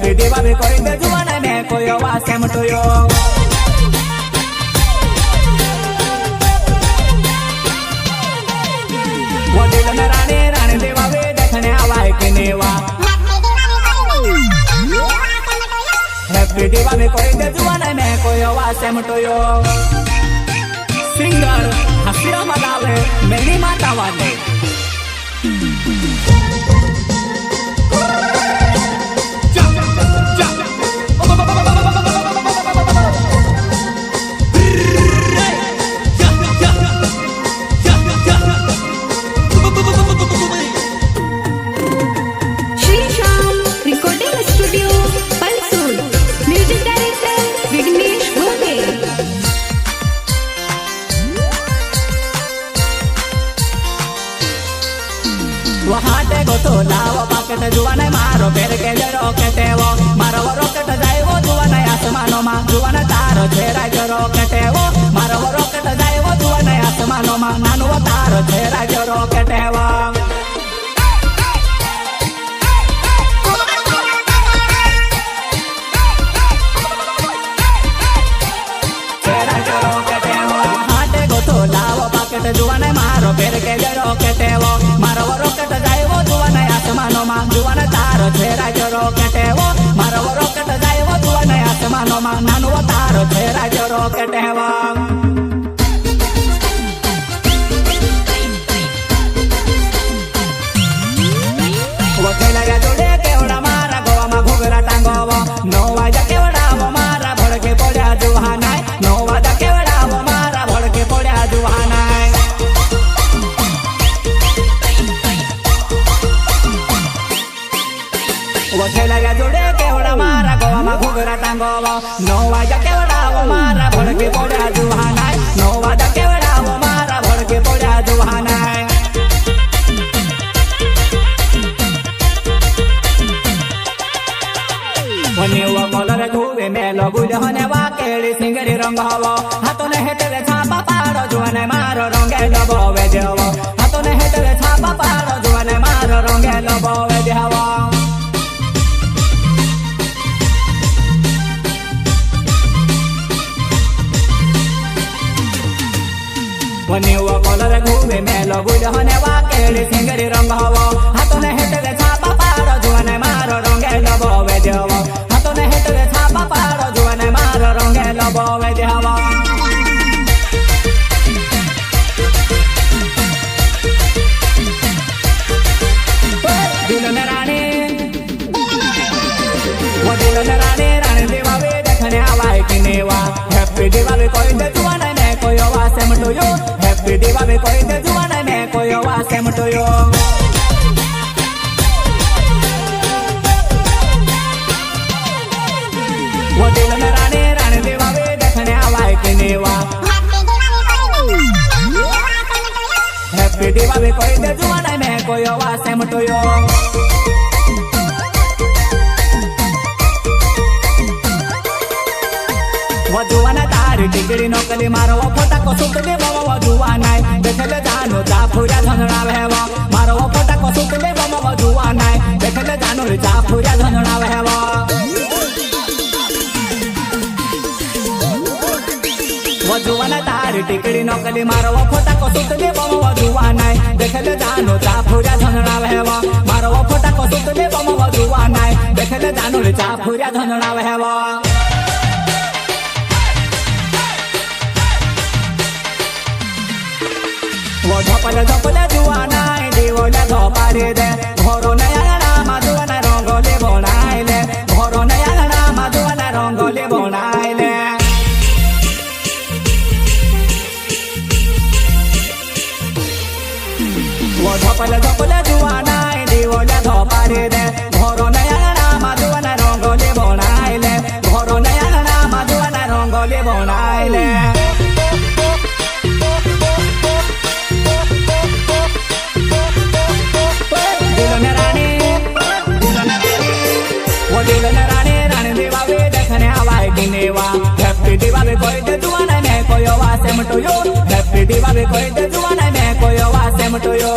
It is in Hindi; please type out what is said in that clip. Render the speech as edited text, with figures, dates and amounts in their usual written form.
हैप्पी दिवाली कोई दे जुआना में कोई आवाज सेम टू यू वो दिल में रानी रानी दिवाली देखने आवाए कि नेवा हैप्पी दिवाली कोई दे जुआना में कोई आवाज सेम टू यू सिंगर हसीरा मदावे मेरी माता वाले वहाँ ते गो तो लावा पाकेट जुआने मारो पेर के जरो केटे वो मारो वो रोकेट जाए वो जुआने आसमानो मा जुआने तारो छेरा जरो केटे वो मारो वो रोकेट जाए वो जुआने आसमानो मा नानो वो तारो छेरा जरो केटे वो छेरा जरो केटे वो वहाँ ते गो तो लावा पाकेट जुआने मारो पेर के जरो केटे वो मारो वो रोकेट जाए वो जुआने आसमानो मा जुआने तारो छेरा जरो केटे वो मारो वो रोकेट जाए वो जुआने आसमानो मा नानो वो तारो छेरा जरो केटे वो वो खेला या जोड़े केवड़ा मारा गोवा मा घुगरा टांगोवो नो वाजा केवड़ा वो मारा भड़के पड़ा जुहाना नो वाजा केवड़ा वो मारा भड़के पड़ा जुहाना वो खेला या जोड़े केवड़ा मारा गोवा मा घुगरा टांगोवो नो वाजा केवड़ा वो मारा भड़के पड़ा जुहाना नो वाजा केवड़ा वो मारा भड़के पड़ा जुहाना वनेवा कलर घुवे मेलो बुझने वाकेड़ी सिंगरी रंग हवो हाथों ने हेतरे छापा पाड़ो जुआने मारो रंगे लबोवे देवो हाथों ने हेतरे छापा पाड़ो जुआने मारो रंगे लबोवे देवो वनेवा कलर घुवे मेलो बुझने वाकेड़ी सिंगरी रंग हवो हाथों ने हेतरे छापा पाड़ो जुआने मारो रंगे लबोवे देवो छापा पाड़ो जुआने मारो रंगे लबोवे देवो दिल रानी वो दिल रानी रानी दिवाली देखने आवाए कि नेवा हैप्पी दिवाली कोई दे जुआने में कोई आवाज same to you happy Diwali कोई दे जुआने में कोई आवाज सेम टू यू वो दिल में रानी रानी दिवाली देखने आवाए कि नेवा हैप्पी दिवाली कोई दे जुआने में कोई आवाज सेम टू यू वो जुआना तारी टिकड़ी नकली मारो वो फोटा को सुट ले वो जुआना देखले जानो जा फुरा धनड़ा हेवा मारो वो फोटा को सुट ले वो जुआना देखले जानो जा फुरा धनड़ा हेवा वो जुआना तारी टिकड़ी नकली मारो वो फोटा को सुट ले वो जुआना देखले जानो जा फुरा धनड़ा हेवा मारो वो फोटा को सुट ले वो जुआना देखले जानो जा फुरा धनड़ा हेवा वो झपले झपले जुआना दिवले धपारे दे घरो नया माजुआना रंगोले बनाइले घरो नया माजुआना रंगोले बनाइले वो झपले झपले जुआना दिवले धपारे दे घरो नया माजुआना रंगोले बनाइले घरो नया माजुआना रंगोले बनाइले हैप्पी दिवाली कोई दे जुआने में कोई आवाज same to you happy Diwali कोई दे जुआने में कोई आवाज सेम टू यू